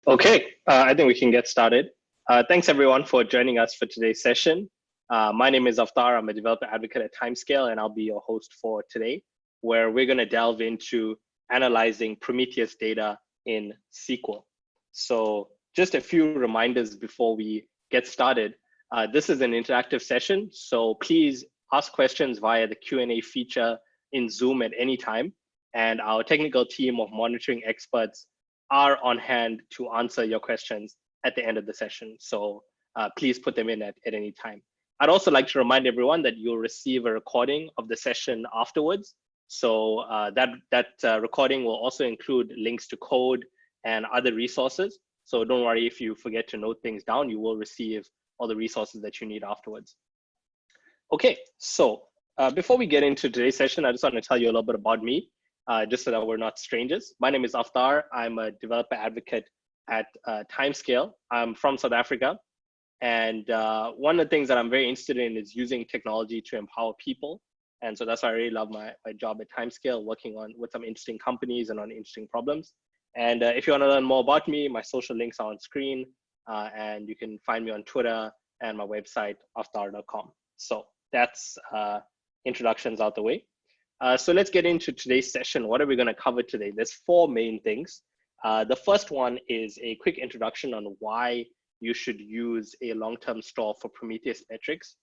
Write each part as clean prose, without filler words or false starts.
Okay, I think we can get started. Thanks everyone for joining us for today's session. My name is Avthar. I'm a developer advocate at Timescale, and I'll be your host for today, where we're going to delve into analyzing Prometheus data in SQL. So just a few reminders before we get started. This is an interactive session, so please ask questions via the Q&A feature in Zoom at any time, and our technical team of monitoring experts are on hand to answer your questions at the end of the session. So please put them in at any time. I'd also like to remind everyone that you'll receive a recording of the session afterwards. So that recording will also include links to code and other resources. So don't worry if you forget to note things down, you will receive all the resources that you need afterwards. Okay, so before we get into today's session, I just want to tell you a little bit about me. Just so that we're not strangers. My name is Avthar. I'm a developer advocate at Timescale. I'm from South Africa. And one of the things that I'm very interested in is using technology to empower people. And so that's why I really love my job at Timescale, working with some interesting companies and on interesting problems. And if you want to learn more about me, my social links are on screen. And you can find me on Twitter and my website, avthar.com. So that's introductions out the way. So let's get into today's session. What are we going to cover today? There's four main things. The first one is a quick introduction on why you should use a long-term store for Prometheus metrics.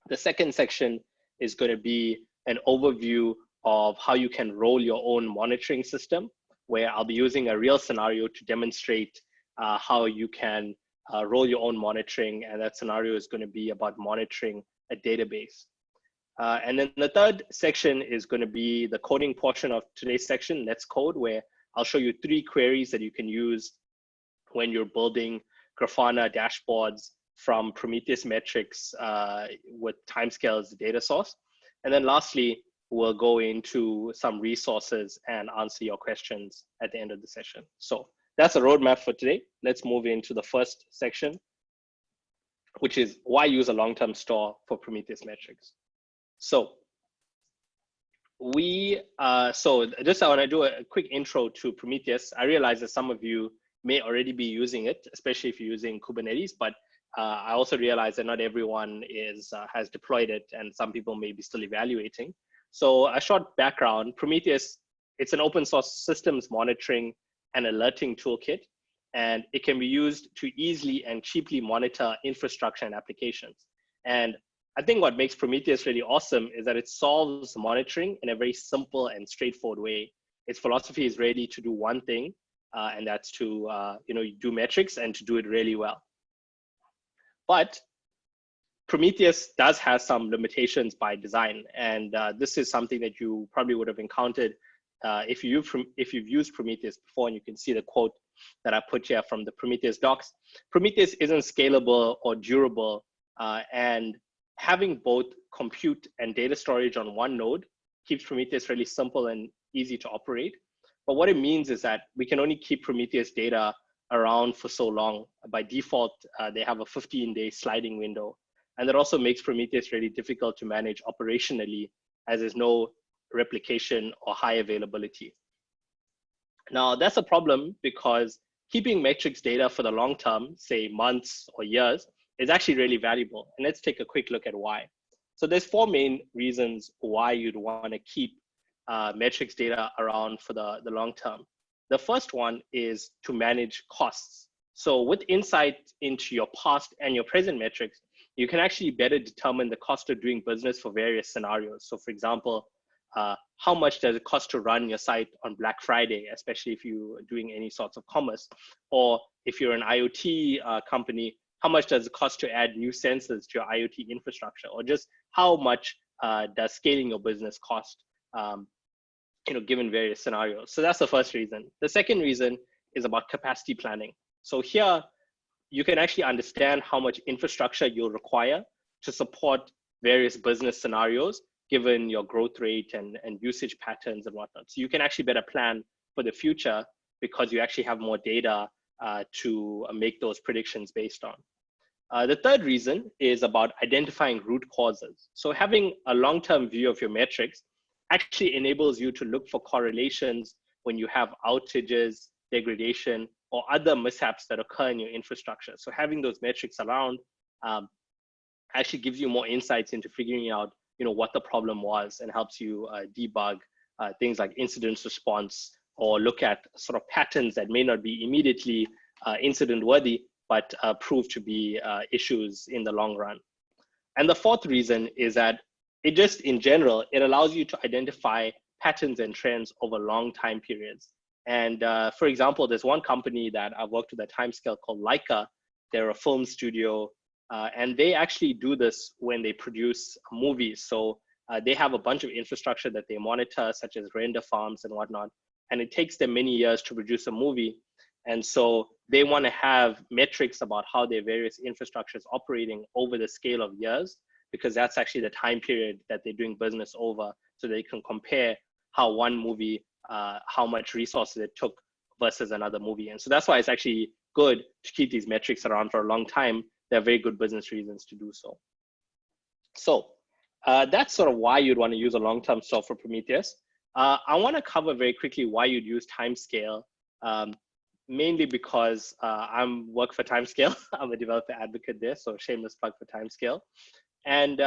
The second section is going to be an overview of how you can roll your own monitoring system, where I'll be using a real scenario to demonstrate how you can roll your own monitoring. And that scenario is going to be about monitoring a database. And then the third section is going to be the coding portion of today's section, Let's Code, where I'll show you 3 queries that you can use when you're building Grafana dashboards from Prometheus metrics with Timescale as the data source. And then lastly, we'll go into some resources and answer your questions at the end of the session. So that's a roadmap for today. Let's move into the first section, which is why use a long-term store for Prometheus metrics. So just I want to do a quick intro to Prometheus. I realize that some of you may already be using it, especially if you're using Kubernetes, but I also realize that not everyone has deployed it and some people may be still evaluating. So a short background, Prometheus, it's an open source systems monitoring and alerting toolkit, and it can be used to easily and cheaply monitor infrastructure and applications. And I think what makes Prometheus really awesome is that it solves monitoring in a very simple and straightforward way. Its philosophy is really to do one thing, and that's to do metrics and to do it really well. But Prometheus does have some limitations by design, and this is something that you probably would have encountered if you've used Prometheus before, and you can see the quote that I put here from the Prometheus docs. Prometheus isn't scalable or durable, and having both compute and data storage on one node keeps Prometheus really simple and easy to operate. But what it means is that we can only keep Prometheus data around for so long. By default, they have a 15-day sliding window. And that also makes Prometheus really difficult to manage operationally, as there's no replication or high availability. Now, that's a problem because keeping metrics data for the long term, say months or years, is actually really valuable. And let's take a quick look at why. So there's 4 main reasons why you'd want to keep metrics data around for the long term. The first one is to manage costs. So with insight into your past and your present metrics, you can actually better determine the cost of doing business for various scenarios. So for example, how much does it cost to run your site on Black Friday, especially if you're doing any sorts of commerce? Or if you're an IoT company, how much does it cost to add new sensors to your IoT infrastructure? Or just how much does scaling your business cost, given various scenarios? So that's the first reason. The second reason is about capacity planning. So here, you can actually understand how much infrastructure you'll require to support various business scenarios, given your growth rate and usage patterns and whatnot. So you can actually better plan for the future because you actually have more data to make those predictions based on. The third reason is about identifying root causes. So having a long-term view of your metrics actually enables you to look for correlations when you have outages, degradation, or other mishaps that occur in your infrastructure. So having those metrics around actually gives you more insights into figuring out, what the problem was, and helps you debug things like incident response, or look at sort of patterns that may not be immediately incident worthy, but prove to be issues in the long run. And the fourth reason is that it just, in general, it allows you to identify patterns and trends over long time periods. And for example, there's one company that I've worked with at Timescale called Leica. They're a film studio, and they actually do this when they produce movies. So they have a bunch of infrastructure that they monitor, such as render farms and whatnot. And it takes them many years to produce a movie. And so they want to have metrics about how their various infrastructure is operating over the scale of years, because that's actually the time period that they're doing business over. So they can compare how one movie, how much resources it took versus another movie. And so that's why it's actually good to keep these metrics around for a long time. There are very good business reasons to do so. So that's sort of why you'd want to use a long-term store for Prometheus. I want to cover very quickly why you'd use Timescale, mainly because I work for Timescale. I'm a developer advocate there, so shameless plug for Timescale. And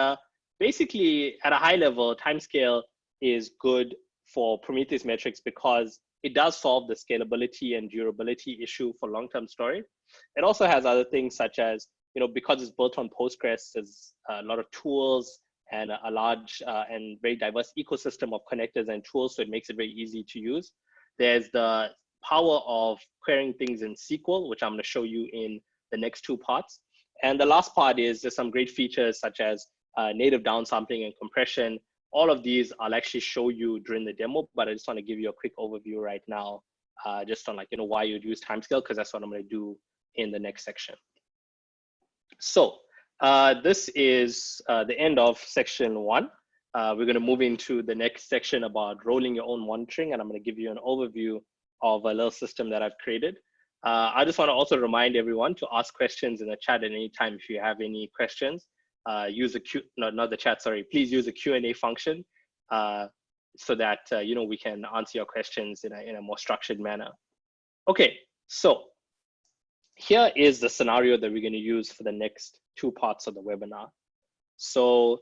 basically, at a high level, Timescale is good for Prometheus metrics because it does solve the scalability and durability issue for long-term storage. It also has other things such as, because it's built on Postgres, there's a lot of tools and a large and very diverse ecosystem of connectors and tools, so it makes it very easy to use. There's the power of querying things in SQL, which I'm going to show you in the next two parts. And the last part is there's some great features such as native downsampling and compression. All of these I'll actually show you during the demo, but I just want to give you a quick overview right now, just on why you'd use Timescale, because that's what I'm going to do in the next section. So this is the end of section 1. We're going to move into the next section about rolling your own monitoring, and I'm going to give you an overview of a little system that I've created. I just want to also remind everyone to ask questions in the chat at any time if you have any questions. Use the please use the Q&A function so that we can answer your questions in a more structured manner. Okay, so here is the scenario that we're going to use for the next two parts of the webinar. So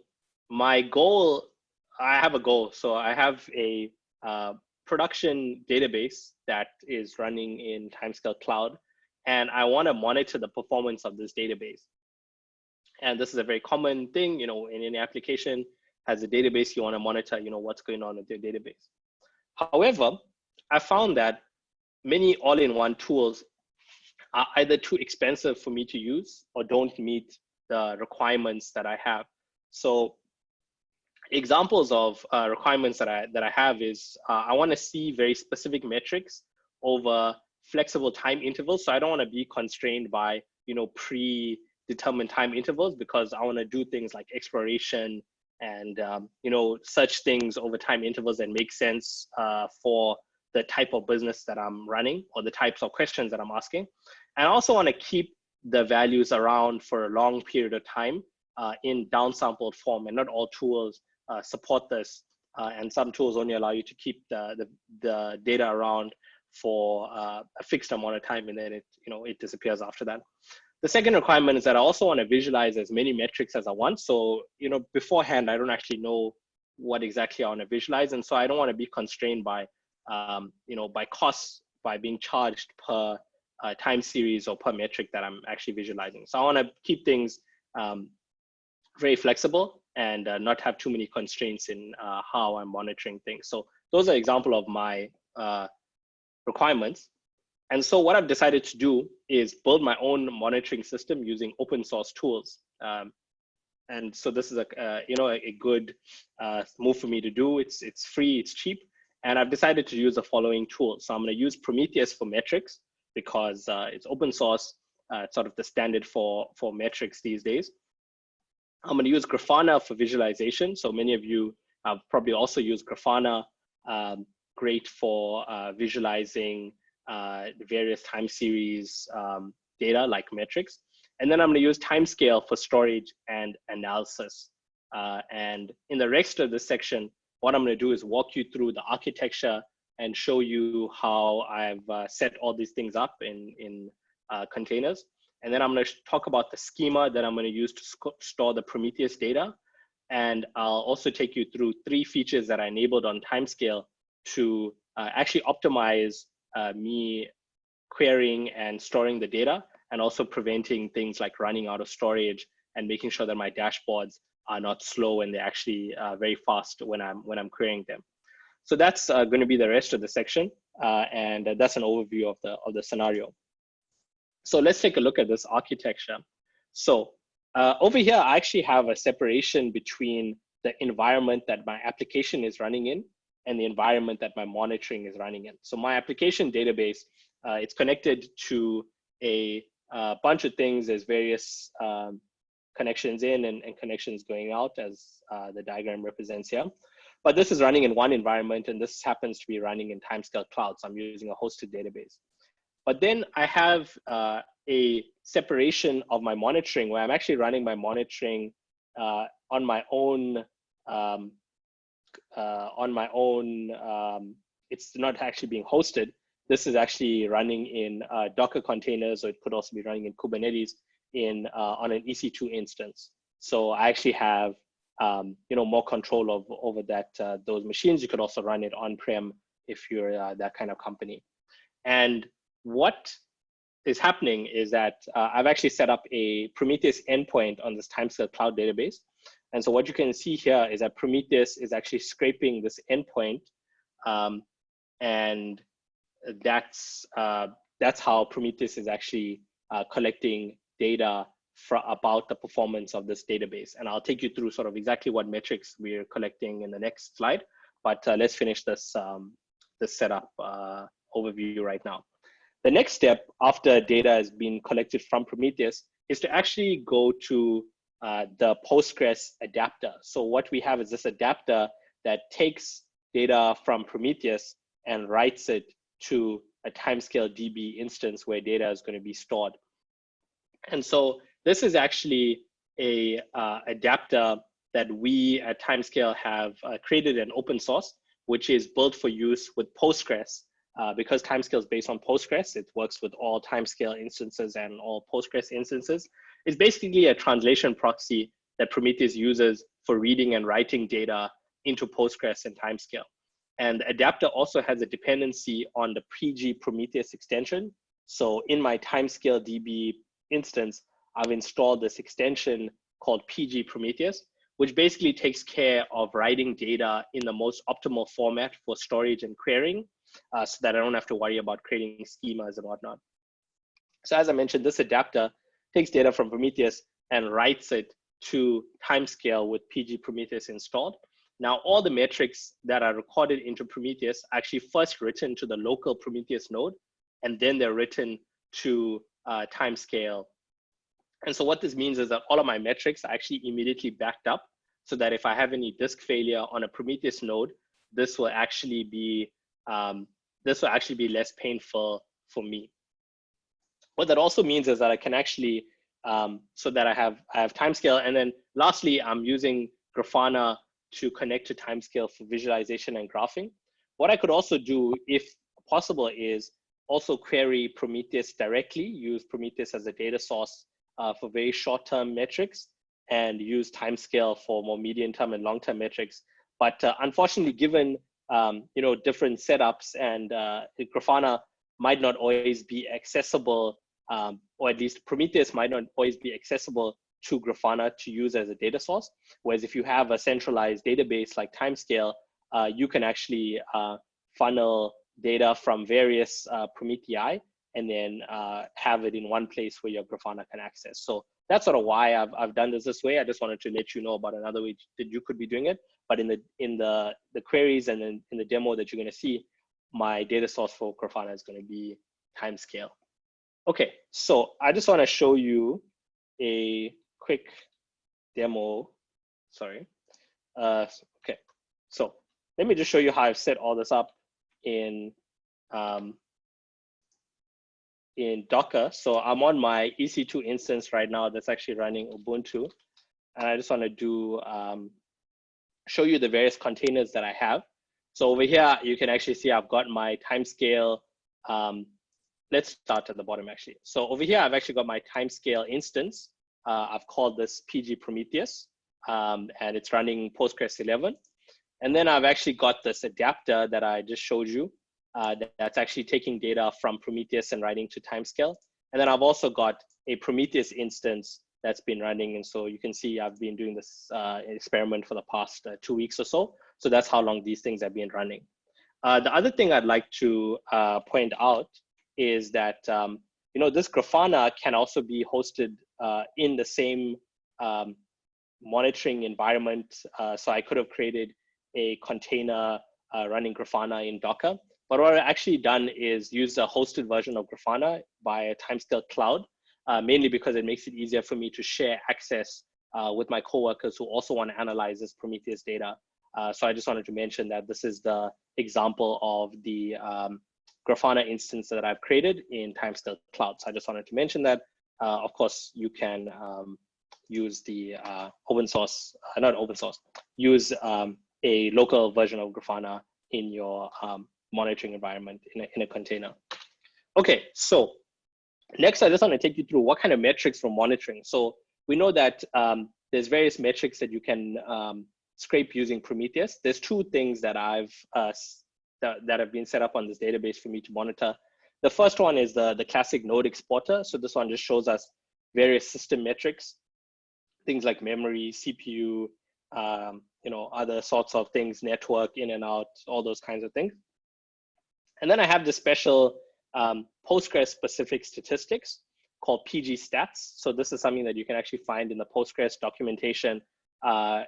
my goal, I have a goal. So I have a production database that is running in Timescale Cloud, and I want to monitor the performance of this database. And this is a very common thing, in any application has a database, you want to monitor, what's going on with your database. However, I found that many all-in-one tools are either too expensive for me to use or don't meet the requirements that I have. So examples of requirements that I have is I want to see very specific metrics over flexible time intervals. So I don't want to be constrained by predetermined time intervals, because I want to do things like exploration and such things over time intervals that make sense for the type of business that I'm running or the types of questions that I'm asking. And I also want to keep the values around for a long period of time in downsampled form, and not all tools support this. And some tools only allow you to keep the data around for a fixed amount of time, and then it disappears after that. The second requirement is that I also want to visualize as many metrics as I want. So, beforehand, I don't actually know what exactly I want to visualize. And so I don't want to be constrained by, by costs, by being charged per time series or per metric that I'm actually visualizing. So I want to keep things very flexible and not have too many constraints in how I'm monitoring things. So those are examples of my requirements. And so what I've decided to do is build my own monitoring system using open source tools. And so this is a good move for me to do. It's free, it's cheap. And I've decided to use the following tools. So I'm going to use Prometheus for metrics because it's open source. It's sort of the standard for metrics these days. I'm going to use Grafana for visualization. So many of you have probably also used Grafana, great for visualizing the various time series data like metrics. And then I'm going to use Timescale for storage and analysis. And in the rest of this section, what I'm going to do is walk you through the architecture and show you how I've set all these things up in containers. And then I'm going to talk about the schema that I'm going to use to store the Prometheus data. And I'll also take you through 3 features that I enabled on Timescale to actually optimize me querying and storing the data, and also preventing things like running out of storage and making sure that my dashboards are not slow and they're actually very fast when I'm querying them. So that's going to be the rest of the section, and that's an overview of the scenario. So let's take a look at this architecture. So over here, I actually have a separation between the environment that my application is running in and the environment that my monitoring is running in. So my application database, it's connected to a bunch of things. There's various connections in and connections going out, as the diagram represents here. But this is running in one environment, and this happens to be running in Timescale Cloud. So I'm using a hosted database. But then I have a separation of my monitoring, where I'm actually running my monitoring on my own. It's not actually being hosted. This is actually running in Docker containers, or it could also be running in Kubernetes on an EC2 instance. So I actually have more control over those machines. You could also run it on-prem if you're that kind of company. And what is happening is that I've actually set up a Prometheus endpoint on this Timescale Cloud database. And so what you can see here is that Prometheus is actually scraping this endpoint, and that's how Prometheus is actually collecting data about the performance of this database. And I'll take you through sort of exactly what metrics we're collecting in the next slide. But let's finish this setup overview right now. The next step after data has been collected from Prometheus is to actually go to the Postgres adapter. So what we have is this adapter that takes data from Prometheus and writes it to a Timescale DB instance where data is going to be stored. And so this is actually a adapter that we at Timescale have created an open source, which is built for use with Postgres. Because Timescale is based on Postgres, it works with all Timescale instances and all Postgres instances. It's basically a translation proxy that Prometheus uses for reading and writing data into Postgres and Timescale. And the adapter also has a dependency on the PG Prometheus extension. So in my Timescale DB instance, I've installed this extension called PG Prometheus, which basically takes care of writing data in the most optimal format for storage and querying, so that I don't have to worry about creating schemas and whatnot. So as I mentioned, this adapter takes data from Prometheus and writes it to Timescale with PG Prometheus installed. Now, all the metrics that are recorded into Prometheus are actually first written to the local Prometheus node, and then they're written to Timescale. And so what this means is that all of my metrics are actually immediately backed up, so that if I have any disk failure on a Prometheus node, this will actually be less painful for me. What that also means is that I can actually, so that I have Timescale, and then lastly, I'm using Grafana to connect to Timescale for visualization and graphing. What I could also do, if possible, is also query Prometheus directly, use Prometheus as a data source for very short-term metrics, and use Timescale for more medium-term and long-term metrics. But unfortunately, given different setups, and Grafana might not always be accessible, or at least Prometheus might not always be accessible to Grafana to use as a data source. Whereas if you have a centralized database like Timescale, you can actually funnel data from various Promethei and then have it in one place where your Grafana can access. So that's sort of why I've done this way. I just wanted to let you know about another way that you could be doing it. But in the queries and then in the demo that you're going to see, my data source for Grafana is going to be Timescale. Okay, so I just want to show you a quick demo. Sorry. Okay, so let me just show you how I've set all this up in Docker. So I'm on my EC2 instance right now that's actually running Ubuntu, and I just want to do show you the various containers that I have. So over here, you can actually see I've got my timescale. Let's start at the bottom actually. So over here, I've actually got my timescale instance. I've called this 𝗔𝗲𝗃𝗃𝗃𝗃, and it's running Postgres 11. And then I've actually got this adapter that I just showed you that's actually taking data from Prometheus and writing to Timescale. And then I've also got a Prometheus instance that's been running. And so you can see I've been doing this experiment for the past 2 weeks or so. So that's how long these things have been running. The other thing I'd like to point out is that this Grafana can also be hosted in the same monitoring environment. So I could have created a container running Grafana in Docker. But what I've actually done is use a hosted version of Grafana by Timescale Cloud, mainly because it makes it easier for me to share access with my coworkers who also want to analyze this Prometheus data. So I just wanted to mention that this is the example of the Grafana instance that I've created in Timescale Cloud. So I just wanted to mention that. Of course, you can use the open source, not open source, use a local version of Grafana in your monitoring environment in a container. Okay, so next I just want to take you through what kind of metrics for monitoring. So we know that there's various metrics that you can scrape using Prometheus. There's two things that that have been set up on this database for me to monitor. The first one is the classic node exporter. So this one just shows us various system metrics, things like memory, CPU, other sorts of things, network, in and out, all those kinds of things. And then I have this special Postgres specific statistics called pgstats. So this is something that you can actually find in the Postgres documentation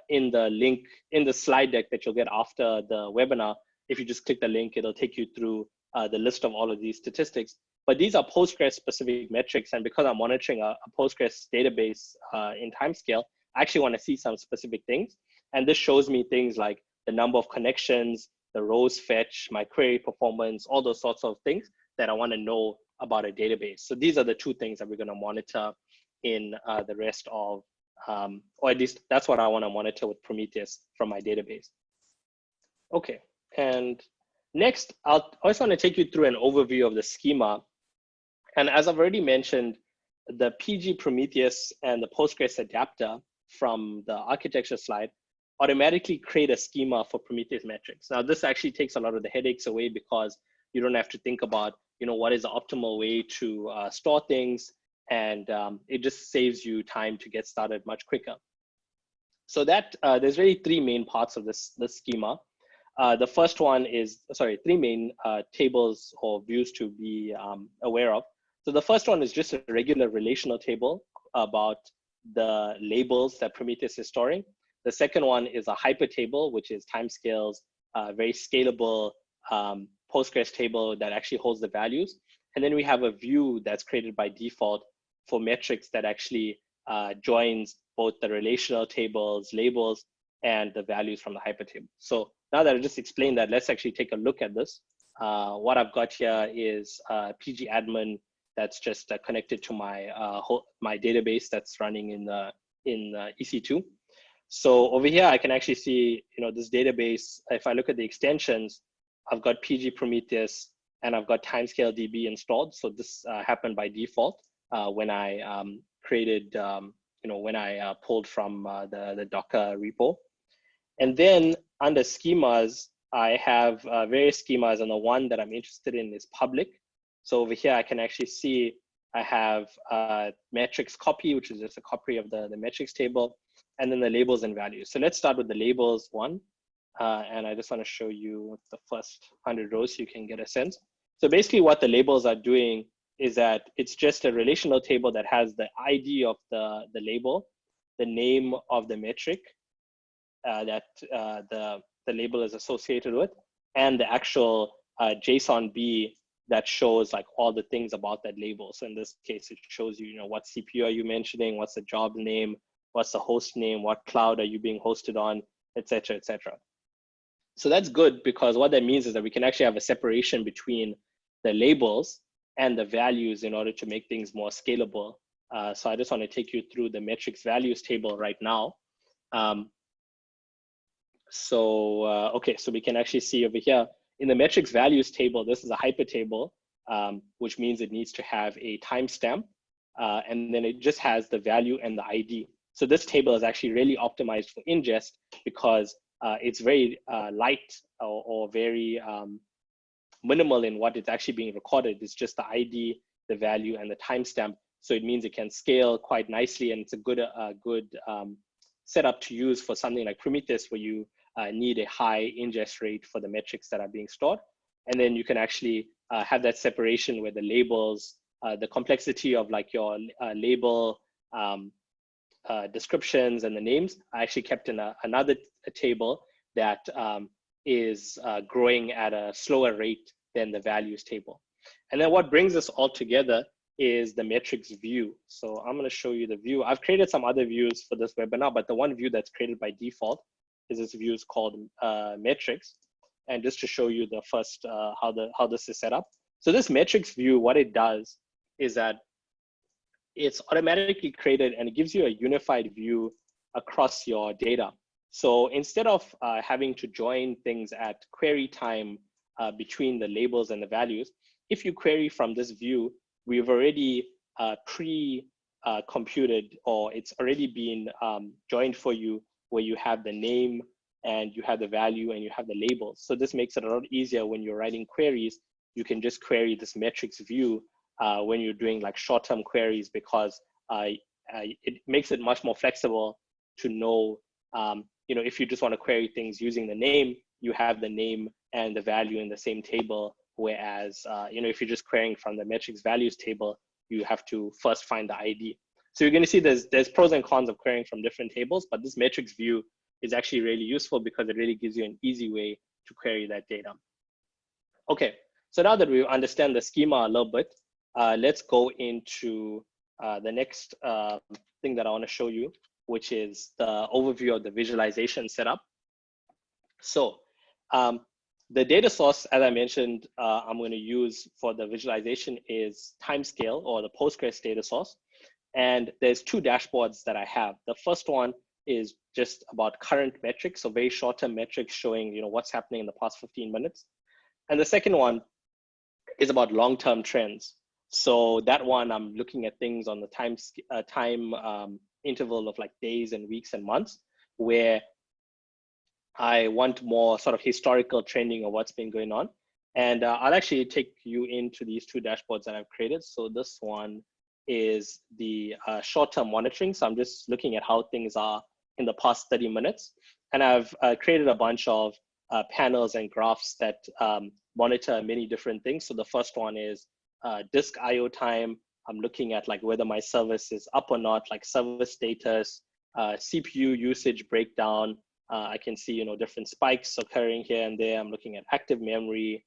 in the link, in the slide deck that you'll get after the webinar. If you just click the link, it'll take you through the list of all of these statistics. But these are Postgres specific metrics. And because I'm monitoring a Postgres database in Timescale, I actually want to see some specific things. And this shows me things like the number of connections, the rows fetch, my query performance, all those sorts of things that I want to know about a database. So these are the two things that we're going to monitor in the rest of, or at least that's what I want to monitor with Prometheus from my database. Okay, and next, I also want to take you through an overview of the schema. And as I've already mentioned, the 𝗔𝗃𝗃𝗃𝗃𝗃 and the Postgres adapter from the architecture slide automatically create a schema for Prometheus metrics. Now, this actually takes a lot of the headaches away because you don't have to think about, what is the optimal way to store things, and it just saves you time to get started much quicker. So that there's really three main parts of this schema. The first one is, three main tables or views to be aware of. So the first one is just a regular relational table about the labels that Prometheus is storing. The second one is a hyper table, which is Timescale's very scalable Postgres table that actually holds the values. And then we have a view that's created by default for metrics that actually joins both the relational tables, labels, and the values from the hyper table. So now that I just explained that, let's actually take a look at this. What I've got here is PG admin that's just connected to my my database that's running in EC2. So over here, I can actually see, this database. If I look at the extensions, I've got 𝗔𝗃𝗃𝗃𝗃 and I've got Timescale DB installed. So this happened by default when I created, when I pulled from the Docker repo. And then under schemas, I have various schemas, and the one that I'm interested in is public. So over here, I can actually see I have metrics copy, which is just a copy of the metrics table, and then the labels and values. So let's start with the labels one. And I just want to show you the first 100 rows so you can get a sense. So basically what the labels are doing is that it's just a relational table that has the ID of the label, the name of the metric that the label is associated with, and the actual JSON B that shows like all the things about that label. So in this case, it shows you, what CPU are you mentioning, what's the job name, what's the host name, what cloud are you being hosted on, et cetera, et cetera. So that's good because what that means is that we can actually have a separation between the labels and the values in order to make things more scalable. So I just want to take you through the metrics values table right now. So, okay, so we can actually see over here in the metrics values table, this is a hypertable, which means it needs to have a timestamp, and then it just has the value and the ID. So this table is actually really optimized for ingest because it's very light or very minimal in what is actually being recorded. It's just the ID, the value, and the timestamp. So it means it can scale quite nicely, and it's a good setup to use for something like Prometheus, where you need a high ingest rate for the metrics that are being stored. And then you can actually have that separation where the labels, the complexity of like your label descriptions and the names are actually kept in another table that is growing at a slower rate than the values table. And then what brings us all together is the metrics view. So I'm going to show you the view. I've created some other views for this webinar, but the one view that's created by default is this view is called metrics. And just to show you the first how this is set up. So this metrics view, what it does is that it's automatically created and it gives you a unified view across your data. So instead of having to join things at query time between the labels and the values, if you query from this view, we've already pre-computed, or it's already been joined for you, where you have the name and you have the value and you have the labels. So this makes it a lot easier when you're writing queries. You can just query this metrics view when you're doing like short-term queries, because it makes it much more flexible to know, if you just want to query things using the name, you have the name and the value in the same table. Whereas, if you're just querying from the metrics values table, you have to first find the ID. So you're going to see there's pros and cons of querying from different tables, but this metrics view is actually really useful because it really gives you an easy way to query that data. Okay, so now that we understand the schema a little bit, let's go into the next thing that I want to show you, which is the overview of the visualization setup. So the data source, as I mentioned, I'm going to use for the visualization is Timescale, or the Postgres data source. And there's two dashboards that I have. The first one is just about current metrics, so very short-term metrics showing what's happening in the past 15 minutes. And the second one is about long-term trends. So that one, I'm looking at things on the time interval of like days and weeks and months, where I want more sort of historical trending of what's been going on. And I'll actually take you into these two dashboards that I've created. So this one is the short-term monitoring. So I'm just looking at how things are in the past 30 minutes. And I've created a bunch of panels and graphs that monitor many different things. So the first one is disk IO time. I'm looking at like whether my service is up or not, like service status, CPU usage breakdown. I can see different spikes occurring here and there. I'm looking at active memory.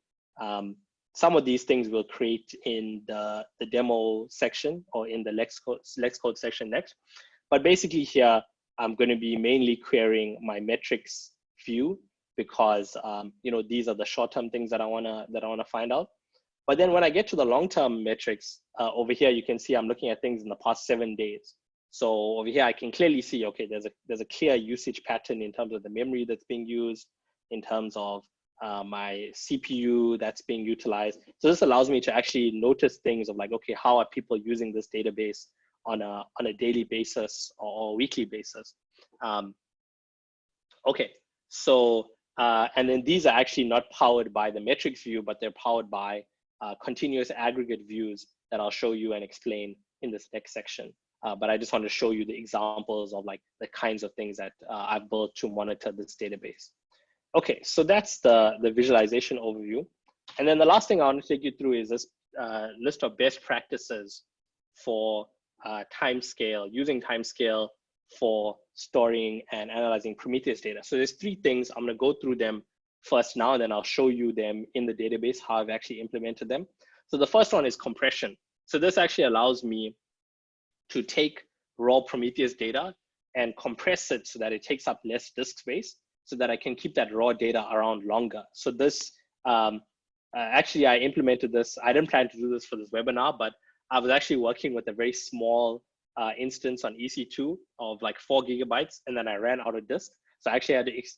Some of these things we'll create in the demo section or in the Lex code section next. But basically here, I'm going to be mainly querying my metrics view because these are the short-term things that I wanna find out. But then when I get to the long-term metrics over here, you can see I'm looking at things in the past 7 days. So over here, I can clearly see, okay, there's a clear usage pattern in terms of the memory that's being used, in terms of my CPU that's being utilized. So this allows me to actually notice things of like, okay, how are people using this database on a daily basis or weekly basis? Okay, so, and then these are actually not powered by the metrics view, but they're powered by continuous aggregate views that I'll show you and explain in this next section. But I just want to show you the examples of like the kinds of things that I've built to monitor this database. Okay, so that's the visualization overview. And then the last thing I want to take you through is this list of best practices for Timescale, using Timescale for storing and analyzing Prometheus data. So there's 3 things. I'm going to go through them first now, and then I'll show you them in the database, how I've actually implemented them. So the first one is compression. So this actually allows me to take raw Prometheus data and compress it so that it takes up less disk space, so that I can keep that raw data around longer. So this, actually I implemented this. I didn't plan to do this for this webinar, but I was actually working with a very small instance on EC2 of like 4 GB, and then I ran out of disk. So I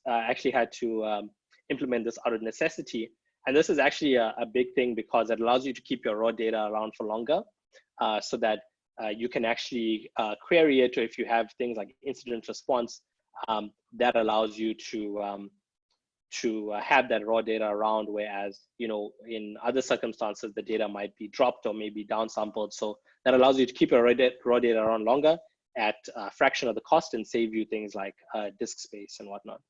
actually had to implement this out of necessity. And this is actually a big thing because it allows you to keep your raw data around for longer, so that you can actually query it, or if you have things like incident response, that allows you to have that raw data around, whereas, you know, in other circumstances, the data might be dropped or maybe downsampled. So that allows you to keep your raw data around longer at a fraction of the cost and save you things like disk space and whatnot.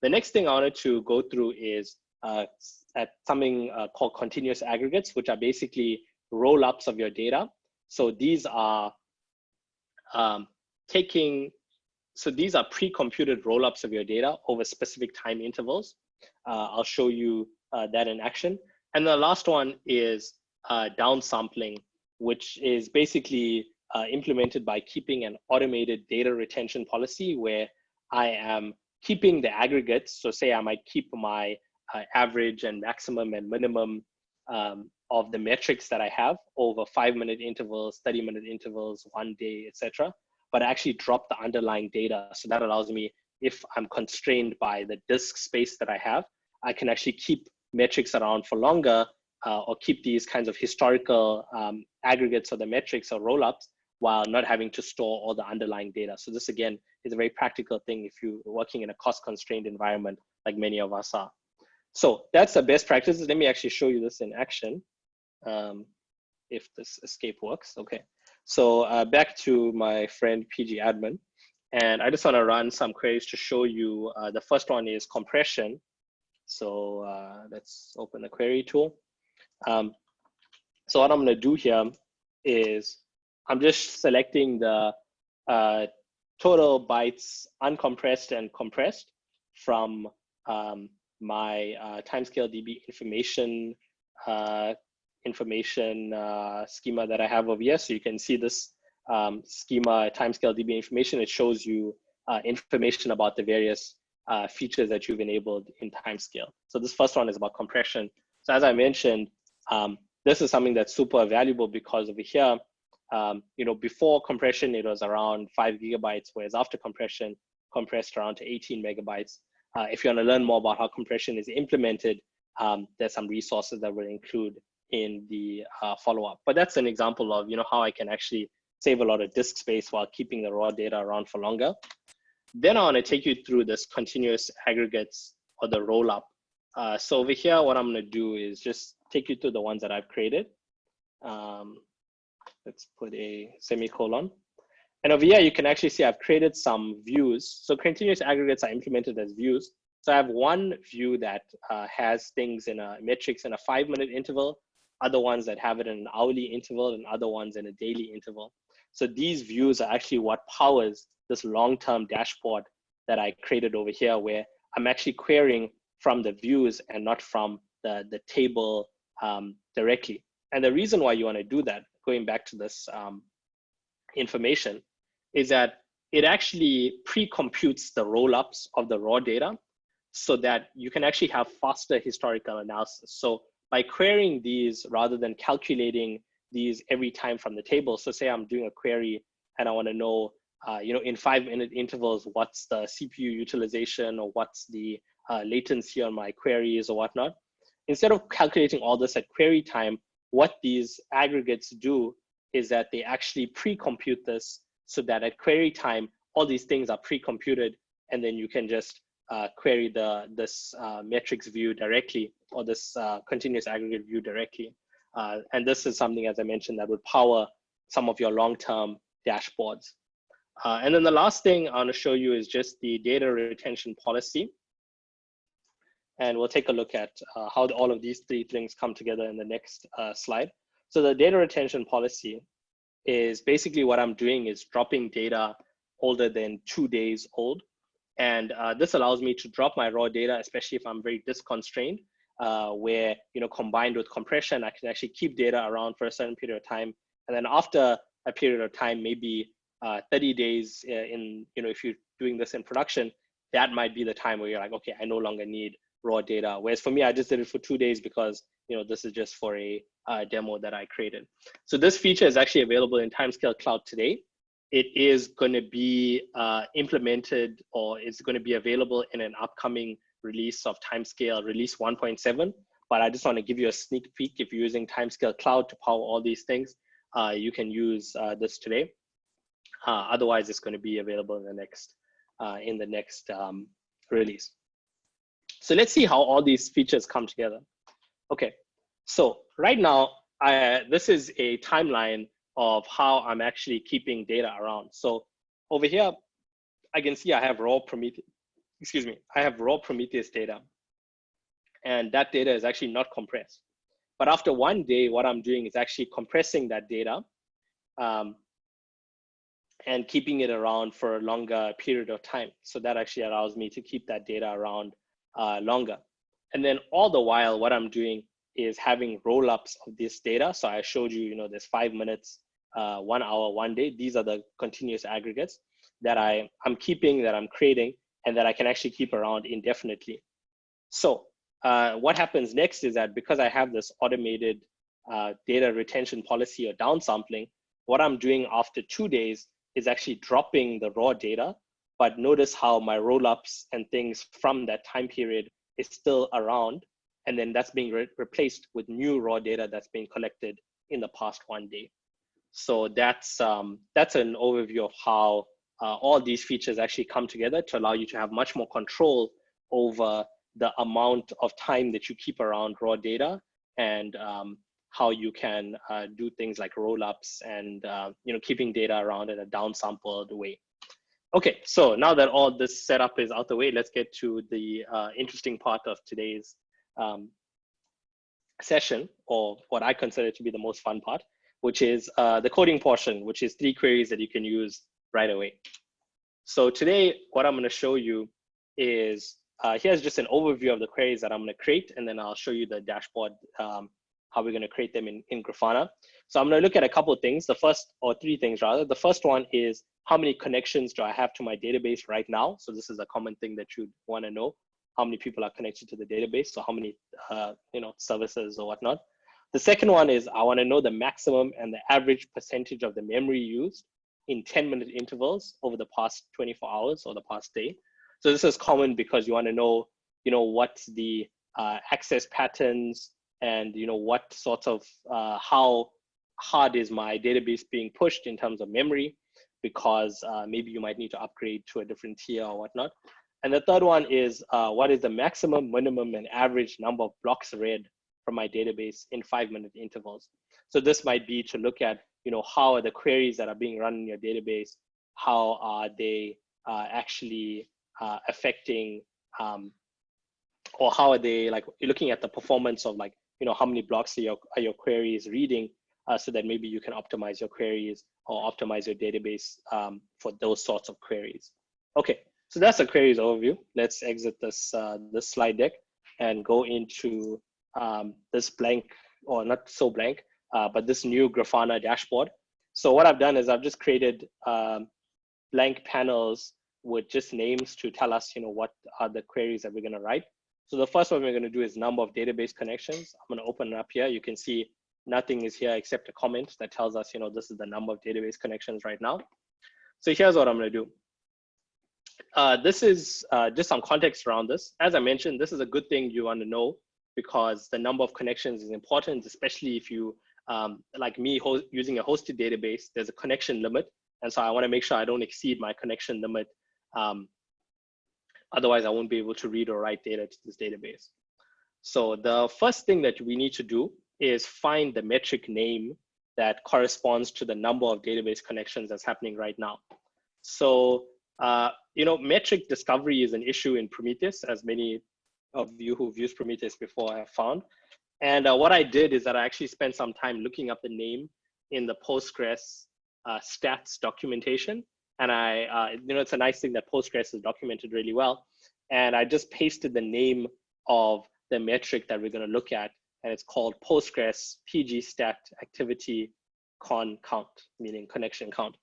The next thing I wanted to go through is at something called continuous aggregates, which are basically roll-ups of your data. So these are these are pre-computed roll-ups of your data over specific time intervals. I'll show you that in action. And the last one is downsampling, which is basically implemented by keeping an automated data retention policy where I am keeping the aggregates. So say I might keep my average and maximum and minimum of the metrics that I have over 5-minute intervals, 30-minute intervals, 1 day, etc. But I actually drop the underlying data. So that allows me, if I'm constrained by the disk space that I have, I can actually keep metrics around for longer, or keep these kinds of historical aggregates of the metrics or rollups while not having to store all the underlying data. So this, again, is a very practical thing if you're working in a cost-constrained environment like many of us are. So that's the best practices. Let me actually show you this in action, if this escape works. Okay. So back to my friend PG admin. And I just want to run some queries to show you. The first one is compression. So let's open the query tool. So what I'm going to do here is I'm just selecting the total bytes uncompressed and compressed from my Timescale DB information schema that I have over here. So you can see this schema, Timescale DB information. It shows you information about the various features that you've enabled in Timescale. So this first one is about compression. So as I mentioned, this is something that's super valuable because over here, you know, before compression, it was around 5 gigabytes, whereas after compression, compressed around to 18 megabytes. If you want to learn more about how compression is implemented, there's some resources that we'll include in the follow-up. But that's an example of, you know, how I can actually save a lot of disk space while keeping the raw data around for longer. Then I want to take you through this continuous aggregates or the roll-up. So over here, what I'm going to do is just take you through the ones that I've created. Let's put a semicolon. And over here, you can actually see I've created some views. So continuous aggregates are implemented as views. So I have one view that has things in a metrics in a 5-minute interval, other ones that have it in an hourly interval, and other ones in a daily interval. So these views are actually what powers this long-term dashboard that I created over here, where I'm actually querying from the views and not from the table directly. And the reason why you want to do that, going back to this information, is that it actually pre-computes the roll-ups of the raw data so that you can actually have faster historical analysis. So by querying these rather than calculating these every time from the table, so say I'm doing a query and I want to know, you know, in 5-minute intervals, what's the CPU utilization or what's the latency on my queries or whatnot. Instead of calculating all this at query time, what these aggregates do is that they actually pre-compute this so that at query time, all these things are pre-computed, and then you can just query this metrics view directly, or this continuous aggregate view directly. And this is something, as I mentioned, that would power some of your long-term dashboards. And then the last thing I want to show you is just the data retention policy. And we'll take a look at how all of these three things come together in the next slide. So the data retention policy is basically what I'm doing is dropping data older than 2 days old. And this allows me to drop my raw data, especially if I'm very disk constrained, where, you know, combined with compression, I can actually keep data around for a certain period of time. And then after a period of time, maybe 30 days in, you know, if you're doing this in production, that might be the time where you're like, okay, I no longer need raw data. Whereas for me, I just did it for 2 days because, you know, this is just for a demo that I created. So this feature is actually available in Timescale Cloud today. it is going to be implemented, or it's going to be available in an upcoming release of Timescale release 1.7. But I just want to give you a sneak peek. If you're using Timescale Cloud to power all these things, you can use this today. Otherwise, it's going to be available in the next release. So let's see how all these features come together. Okay, so right now, this is a timeline of how I'm actually keeping data around. So over here, I can see I have raw Prometheus, I have raw Prometheus data. And that data is actually not compressed. But after 1 day, what I'm doing is actually compressing that data and keeping it around for a longer period of time. So that actually allows me to keep that data around longer. And then all the while, what I'm doing is having roll-ups of this data. So I showed you, there's 5 minutes, 1 hour, 1 day. These are the continuous aggregates that I'm keeping, that I'm creating, and that I can actually keep around indefinitely. So what happens next is that because I have this automated data retention policy or downsampling, what I'm doing after 2 days is actually dropping the raw data. But notice how my roll-ups and things from that time period is still around. And then that's being replaced with new raw data that's being collected in the past 1 day. So that's an overview of how all these features actually come together to allow you to have much more control over the amount of time that you keep around raw data, and how you can do things like roll-ups and keeping data around in a downsampled way. Okay, so now that all this setup is out the way, let's get to the interesting part of today's session, or what I consider to be the most fun part, which is the coding portion, which is 3 queries that you can use right away. So today, what I'm going to show you is here's just an overview of the queries that I'm going to create, and then I'll show you the dashboard, how we're going to create them in Grafana. So I'm going to look at a couple of things. The first, or 3 things rather. The first one is how many connections do I have to my database right now? So this is a common thing that you'd want to know. How many people are connected to the database? So how many services or whatnot. The second one is I want to know the maximum and the average percentage of the memory used in 10-minute intervals over the past 24 hours or the past day. So this is common because you want to know, what's the access patterns, and what sort of how hard is my database being pushed in terms of memory, because maybe you might need to upgrade to a different tier or whatnot. And the third one is what is the maximum, minimum, and average number of blocks read from my database in 5-minute intervals. So this might be to look at, how are the queries that are being run in your database, how are they actually affecting, or how are they, like, you're looking at the performance of, like, how many blocks are your queries reading, so that maybe you can optimize your queries or optimize your database for those sorts of queries. Okay, so that's the queries overview. Let's exit this this slide deck and go into this blank, or not so blank, but this new Grafana dashboard. So what I've done is I've just created blank panels with just names to tell us, what are the queries that we're going to write. So the first one we're going to do is number of database connections. I'm going to open it up here. You can see nothing is here except a comment that tells us, this is the number of database connections right now. So here's what I'm going to do. This is just some context around this. As I mentioned, this is a good thing you want to know, because the number of connections is important, especially if you, like me, using a hosted database, there's a connection limit. And so I want to make sure I don't exceed my connection limit. Otherwise, I won't be able to read or write data to this database. So the first thing that we need to do is find the metric name that corresponds to the number of database connections that's happening right now. So, metric discovery is an issue in Prometheus, as many of you who've used Prometheus before have found. And what I did is that I actually spent some time looking up the name in the Postgres stats documentation. And it's a nice thing that Postgres is documented really well. And I just pasted the name of the metric that we're going to look at, and it's called Postgres pgstat activity con count, meaning connection count.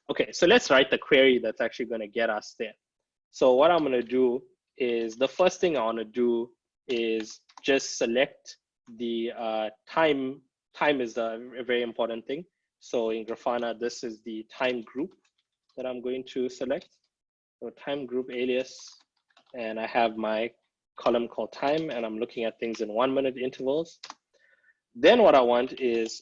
Okay, so let's write the query that's actually going to get us there. So what I'm going to do is, the first thing I want to do is just select the time. Time is a very important thing. So in Grafana, this is the time group. that I'm going to select. So time group alias, and I have my column called time, and I'm looking at things in 1 minute intervals. Then what I want is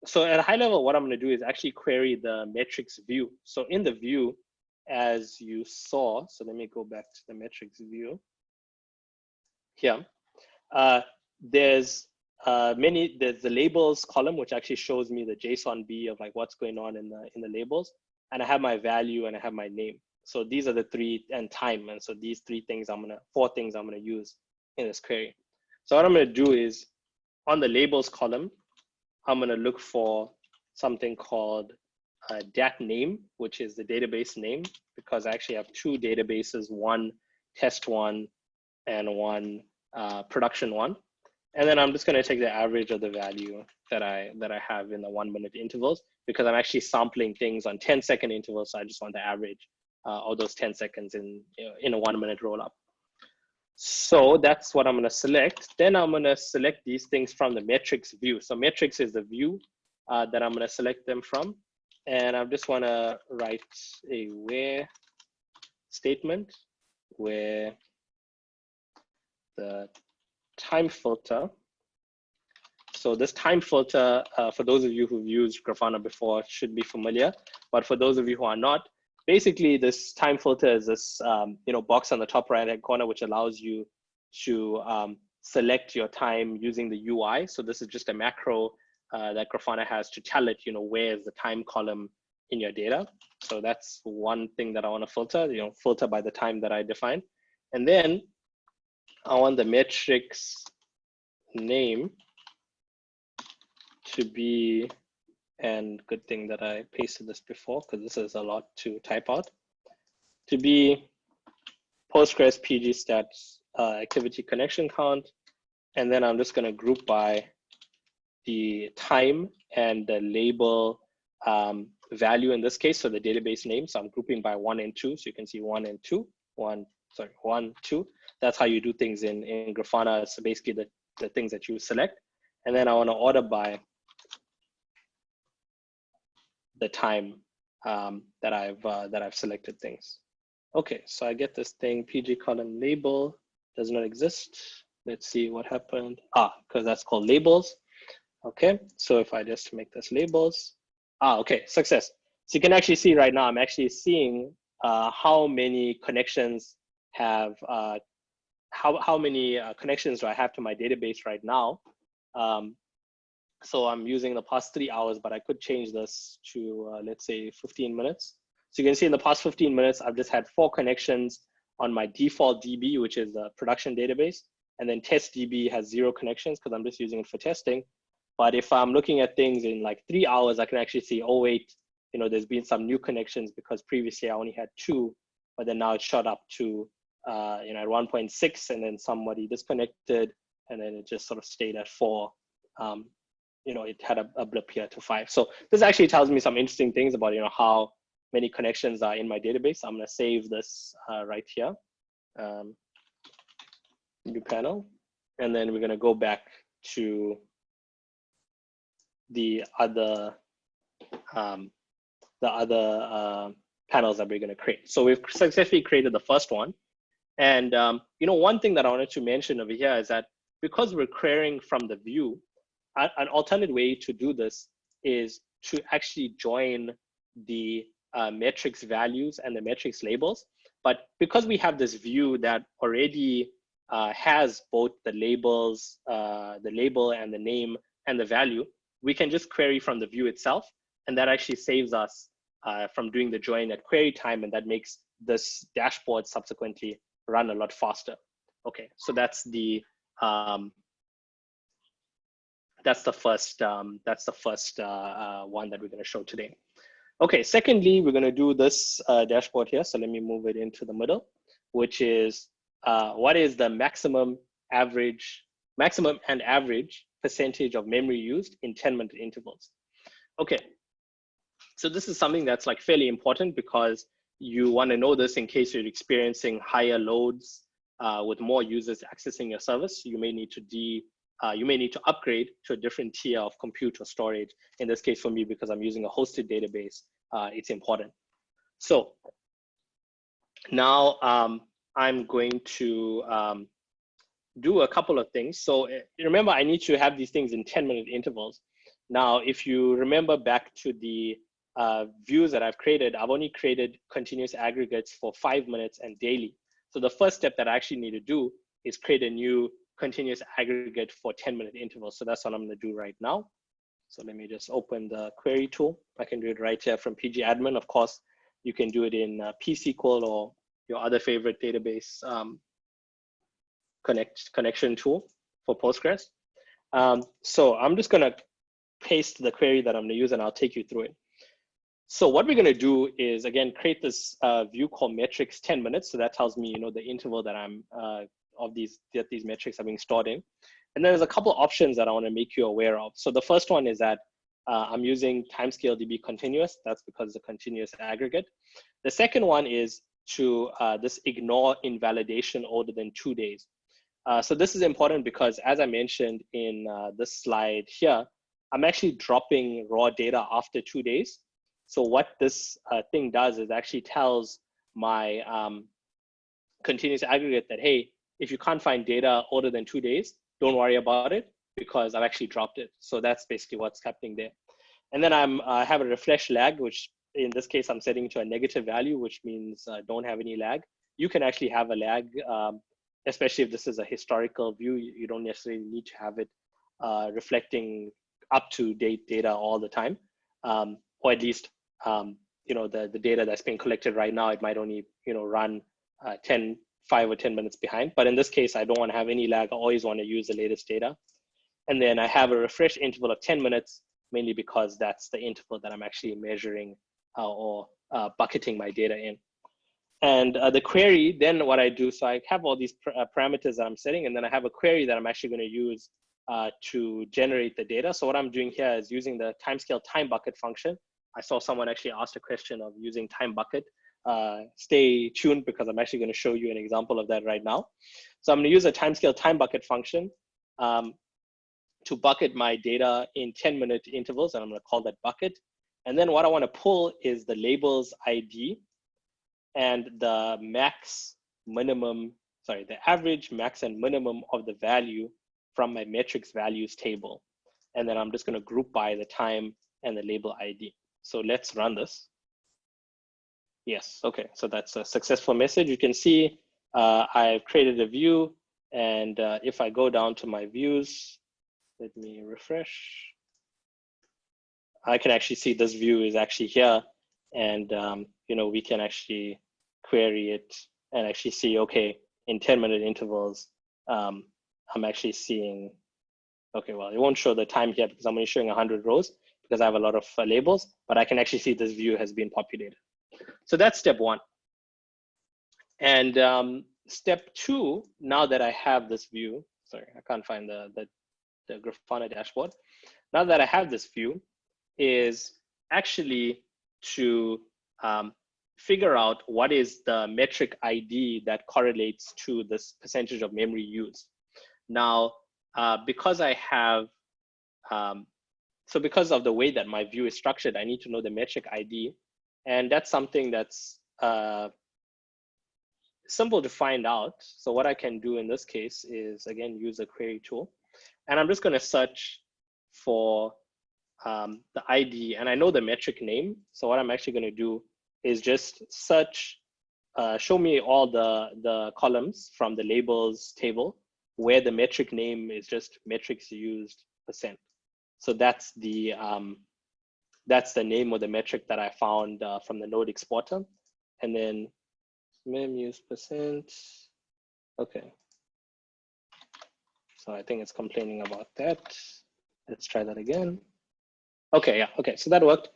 so at a high level, what I'm going to do is actually query the metrics view. So in the view, as you saw, so let me go back to the metrics view here. There's the labels column, which actually shows me the JSON-B of like what's going on in the labels. And I have my value and I have my name. So these are the three, and time. And so these four things I'm gonna use in this query. So what I'm gonna do is on the labels column, I'm gonna look for something called dat name, which is the database name, because I actually have two databases, one test one and one production one. And then I'm just going to take the average of the value that I have in the 1 minute intervals, because I'm actually sampling things on 10-second intervals. So I just want the average of those 10 seconds in a 1 minute rollup. So that's what I'm going to select. Then I'm going to select these things from the metrics view. So metrics is the view that I'm going to select them from. And I just want to write a where statement where the time filter. So this time filter, for those of you who've used Grafana before, should be familiar. But for those of you who are not, basically this time filter is this box on the top right-hand corner, which allows you to select your time using the UI. So this is just a macro that Grafana has to tell it, where is the time column in your data. So that's one thing that I want to filter, filter by the time that I define. And then I want the metrics name to be, and good thing that I pasted this before, because this is a lot to type out, to be Postgres pgstats activity connection count. And then I'm just going to group by the time and the label value in this case, so the database name. So I'm grouping by 1 and 2. So you can see 1 and 2, 1, 2. That's how you do things in Grafana. So basically the things that you select. And then I want to order by the time that I've selected things. Okay, so I get this thing, PG column label does not exist. Let's see what happened. Because that's called labels. Okay, so if I just make this labels, okay, success. So you can actually see right now, I'm actually seeing how many connections have, how many connections do I have to my database right now. So I'm using the past 3 hours, but I could change this to, let's say 15 minutes. So you can see in the past 15 minutes, I've just had 4 connections on my default DB, which is the production database. And then test DB has 0 connections because I'm just using it for testing. But if I'm looking at things in like 3 hours, I can actually see, oh wait, there's been some new connections because previously I only had 2, but then now it's shot up to, at 1.6, and then somebody disconnected, and then it just sort of stayed at 4. It had a blip here to 5. So this actually tells me some interesting things about, how many connections are in my database. I'm going to save this right here, new panel, and then we're going to go back to the other panels that we're going to create. So we've successfully created the first one. And one thing that I wanted to mention over here is that because we're querying from the view, an alternate way to do this is to actually join the metrics values and the metrics labels. But because we have this view that already has both the labels, the label and the name and the value, we can just query from the view itself. And that actually saves us from doing the join at query time. And that makes this dashboard subsequently run a lot faster. Okay, so that's the first one that we're going to show today. Okay, secondly, we're going to do this dashboard here. So let me move it into the middle, which is what is the maximum and average percentage of memory used in 10-minute intervals. Okay, so this is something that's like fairly important because you want to know this in case you're experiencing higher loads with more users accessing your service. You may need to upgrade to a different tier of compute or storage. In this case for me, because I'm using a hosted database, it's important. So now I'm going to do a couple of things. So remember, I need to have these things in 10-minute intervals. Now, if you remember back to the views that I've created, I've only created continuous aggregates for 5 minutes and daily. So the first step that I actually need to do is create a new continuous aggregate for 10-minute intervals. So that's what I'm going to do right now. So let me just open the query tool. I can do it right here from pgadmin. Of course, you can do it in pSQL or your other favorite database connection tool for Postgres. So I'm just going to paste the query that I'm going to use, and I'll take you through it. So what we're going to do is, again, create this view called metrics 10 minutes. So that tells me, the interval that I'm of these metrics are being stored in. And then there's a couple of options that I want to make you aware of. So the first one is that I'm using Timescale DB continuous. That's because it's a continuous aggregate. The second one is to this ignore invalidation older than 2 days. So this is important because, as I mentioned in this slide here, I'm actually dropping raw data after 2 days. So what this thing does is actually tells my continuous aggregate that, hey, if you can't find data older than 2 days, don't worry about it because I've actually dropped it. So that's basically what's happening there. And then I have a refresh lag, which in this case, I'm setting to a negative value, which means don't have any lag. You can actually have a lag, especially if this is a historical view. You don't necessarily need to have it reflecting up-to-date data all the time, or at least the data that's being collected right now, it might only run 5 or 10 minutes behind. But in this case, I don't want to have any lag. I always want to use the latest data. And then I have a refresh interval of 10 minutes, mainly because that's the interval that I'm actually measuring or bucketing my data in. And the query, then what I do, so I have all these parameters that I'm setting, and then I have a query that I'm actually going to use to generate the data. So what I'm doing here is using the timescale time bucket function. I saw someone actually asked a question of using time bucket. Stay tuned because I'm actually going to show you an example of that right now. So I'm going to use a timescale time bucket function to bucket my data in 10-minute intervals, and I'm going to call that bucket. And then what I want to pull is the labels ID and the average, max, and minimum of the value from my metrics values table. And then I'm just going to group by the time and the label ID. So let's run this. Yes, okay, so that's a successful message. You can see I've created a view, and if I go down to my views, let me refresh. I can actually see this view is actually here, and we can actually query it and actually see, okay, in 10-minute intervals, I'm actually seeing, okay, well, it won't show the time here because I'm only showing 100 rows because I have a lot of labels, but I can actually see this view has been populated. So that's step one. And step two, now that I have this view, sorry, I can't find the Grafana dashboard. Now that I have this view, is actually to figure out what is the metric ID that correlates to this percentage of memory used. Now, because I have, so because of the way that my view is structured, I need to know the metric ID. And that's something that's simple to find out. So what I can do in this case is, again, use a query tool. And I'm just going to search for the ID, and I know the metric name. So what I'm actually going to do is just search, show me all the columns from the labels table where the metric name is just metrics used %. So that's the name of the metric that I found from the node exporter. And then mem use %. Okay. So I think it's complaining about that. Let's try that again. Okay, yeah, okay, so that worked.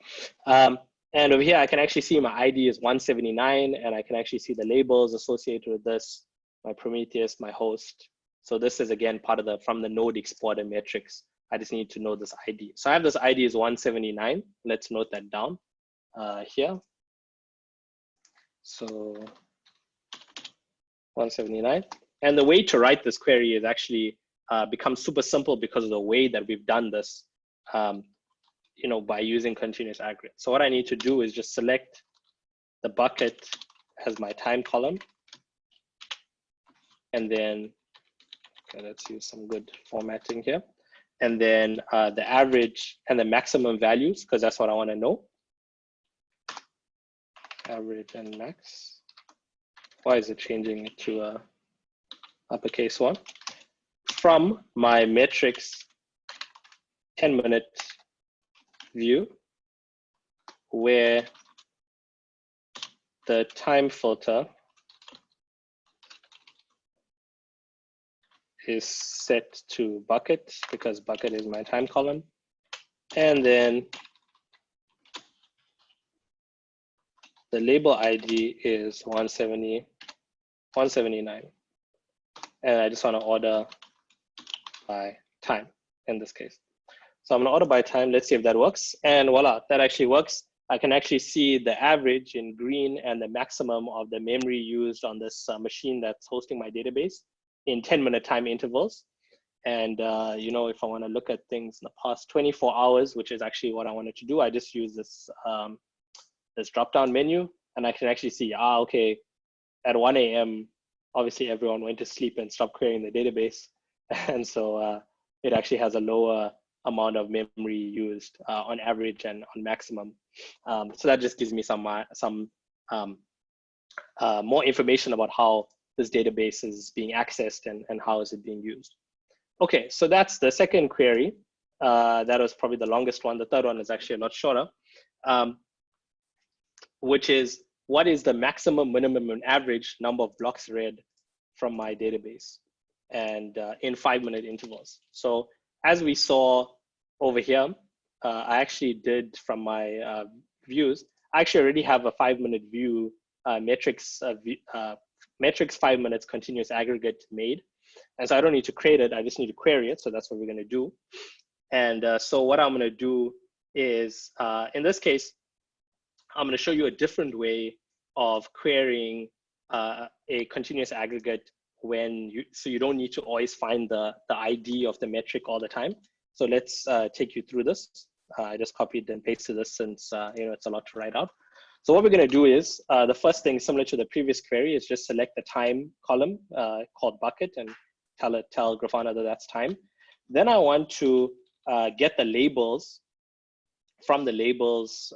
And over here, I can actually see my ID is 179, and I can actually see the labels associated with this, my Prometheus, my host. So this is, again, part of from the node exporter metrics. I just need to know this ID. So I have this ID is 179. Let's note that down here. So 179. And the way to write this query is actually becomes super simple because of the way that we've done this. by using continuous aggregate. So what I need to do is just select the bucket as my time column. And then, okay, let's use some good formatting here. And then the average and the maximum values, because that's what I want to know. Average and max. Why is it changing it to uppercase one? From my metrics 10-minute view, where the time filter is set to bucket, because bucket is my time column. And then the label ID is 179. And I just want to order by time in this case. So I'm going to order by time. Let's see if that works. And voila, that actually works. I can actually see the average in green and the maximum of the memory used on this machine that's hosting my database in 10-minute time intervals. And if I want to look at things in the past 24 hours, which is actually what I wanted to do, I just use this this drop-down menu, and I can actually see, okay, at 1 a.m., obviously everyone went to sleep and stopped querying the database. And so it actually has a lower amount of memory used on average and on maximum. So that just gives me some more information about how this database is being accessed and how is it being used. Okay, so that's the second query. That was probably the longest one. The third one is actually a lot shorter, which is what is the maximum, minimum, and average number of blocks read from my database, and in 5-minute intervals. So as we saw over here, I actually did from my views, I actually already have a 5-minute view metrics 5 minutes continuous aggregate made. And so I don't need to create it, I just need to query it. So that's what we're going to do. And so what I'm going to do is, in this case, I'm going to show you a different way of querying a continuous aggregate so you don't need to always find the ID of the metric all the time. So let's take you through this. I just copied and pasted this since it's a lot to write out. So what we're going to do is, the first thing similar to the previous query is just select the time column called bucket and tell Grafana that that's time. Then I want to get the labels from the labels.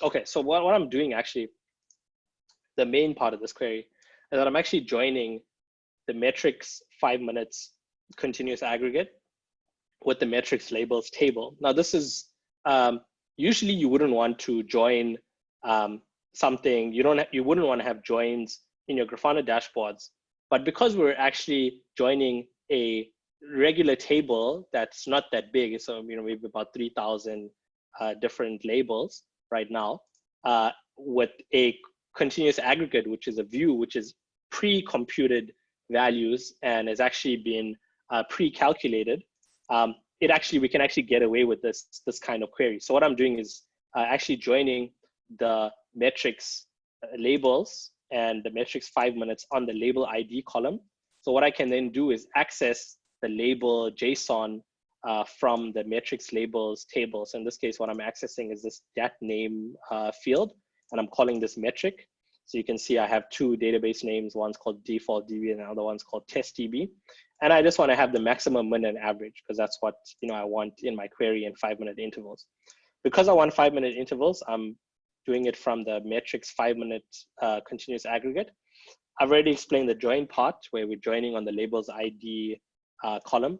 Okay, so what I'm doing actually, the main part of this query is that I'm actually joining the metrics 5 minutes continuous aggregate with the metrics labels table. Now this is, usually you wouldn't want to join something, you wouldn't want to have joins in your Grafana dashboards, but because we're actually joining a regular table that's not that big, so maybe about 3,000 different labels right now, with a continuous aggregate, which is a view, which is pre-computed values and has actually been pre-calculated, we can actually get away with this kind of query. So what I'm doing is actually joining the metrics labels and the metrics 5 minutes on the label ID column. So what I can then do is access the label JSON from the metrics labels table. So in this case, what I'm accessing is this dat name field, and I'm calling this metric. So you can see I have two database names. One's called default DB and the other one's called test DB. And I just want to have the maximum, min, and average because that's what I want in my query in 5-minute intervals. Because I want 5-minute intervals, I'm doing it from the metrics 5-minute continuous aggregate. I've already explained the join part where we're joining on the labels ID column.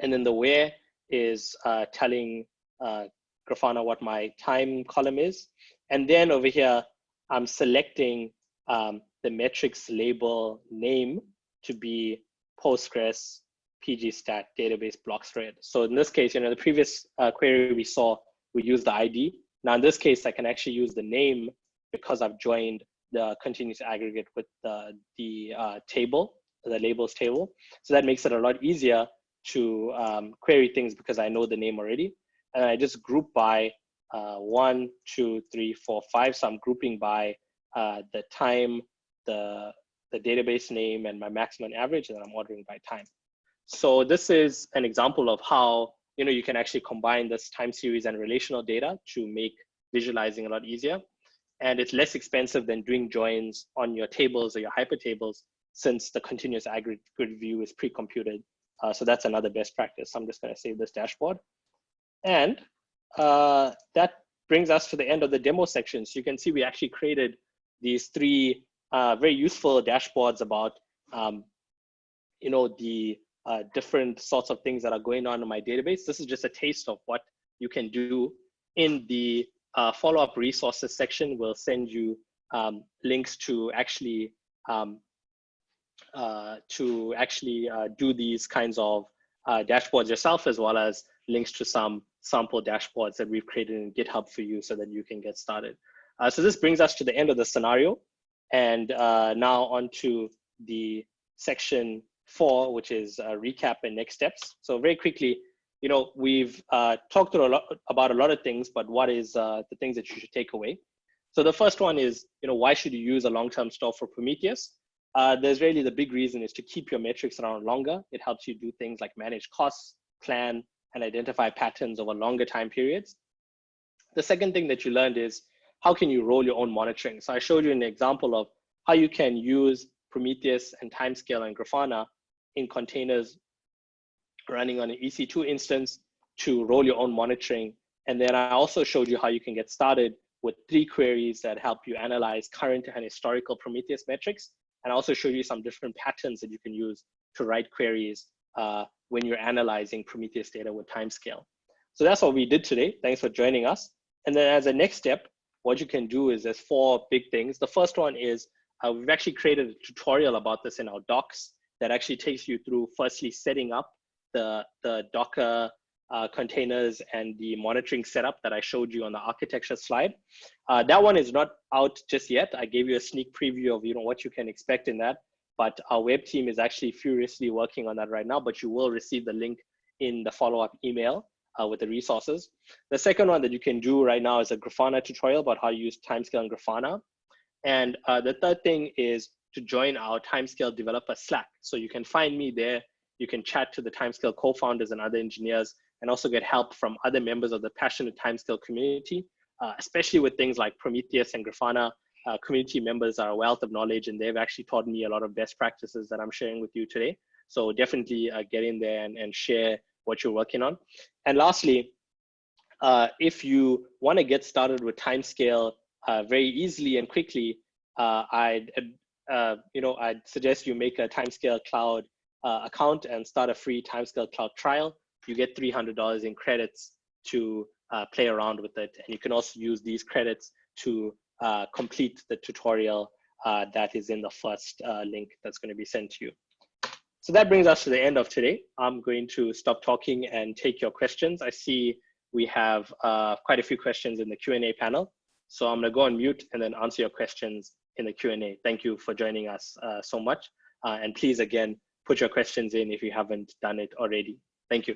And then the where is telling Grafana what my time column is. And then over here, I'm selecting the metrics label name to be Postgres pgstat database blocks read. So in this case, the previous query we saw, we used the ID. Now in this case, I can actually use the name because I've joined the continuous aggregate with the table, the labels table. So that makes it a lot easier to query things because I know the name already. And I just group by 1, 2, 3, 4, 5. So I'm grouping by the time, the database name, and my maximum and average, and then I'm ordering by time. So this is an example of how you can actually combine this time series and relational data to make visualizing a lot easier. And it's less expensive than doing joins on your tables or your hypertables, since the continuous aggregate view is pre-computed. So that's another best practice. I'm just going to save this dashboard. And that brings us to the end of the demo section. So you can see we actually created these three very useful dashboards about the different sorts of things that are going on in my database. This is just a taste of what you can do. In the follow-up resources section, we'll send you links to actually do these kinds of dashboards yourself, as well as links to some sample dashboards that we've created in GitHub for you so that you can get started. So this brings us to the end of the scenario. And now on to the section 4, which is recap and next steps. So very quickly, we've talked about a lot of things, but what is the things that you should take away? So the first one is, why should you use a long-term store for Prometheus? There's really the big reason is to keep your metrics around longer. It helps you do things like manage costs, plan, and identify patterns over longer time periods. The second thing that you learned is, how can you roll your own monitoring? So I showed you an example of how you can use Prometheus and Timescale and Grafana in containers running on an EC2 instance to roll your own monitoring. And then I also showed you how you can get started with 3 queries that help you analyze current and historical Prometheus metrics. And I also showed you some different patterns that you can use to write queries when you're analyzing Prometheus data with Timescale. So that's what we did today. Thanks for joining us. And then as a next step, what you can do is there's 4 big things. The first one is we've actually created a tutorial about this in our docs that actually takes you through firstly setting up the Docker containers and the monitoring setup that I showed you on the architecture slide. That one is not out just yet. I gave you a sneak preview of what you can expect in that, but our web team is actually furiously working on that right now, but you will receive the link in the follow-up email with the resources. The second one that you can do right now is a Grafana tutorial about how to use Timescale and Grafana. And the third thing is to join our Timescale developer Slack. So you can find me there. You can chat to the Timescale co-founders and other engineers, and also get help from other members of the passionate Timescale community, especially with things like Prometheus and Grafana. Community members are a wealth of knowledge, and they've actually taught me a lot of best practices that I'm sharing with you today. So definitely get in there and share what you're working on. And lastly, if you want to get started with Timescale very easily and quickly, I'd suggest you make a Timescale Cloud account and start a free Timescale Cloud trial. You get $300 in credits to play around with it. And you can also use these credits to complete the tutorial that is in the first link that's going to be sent to you. So that brings us to the end of today. I'm going to stop talking and take your questions. I see we have quite a few questions in the Q&A panel. So I'm going to go on mute and then answer your questions in the Q&A. Thank you for joining us so much. And please, again, put your questions in if you haven't done it already. Thank you.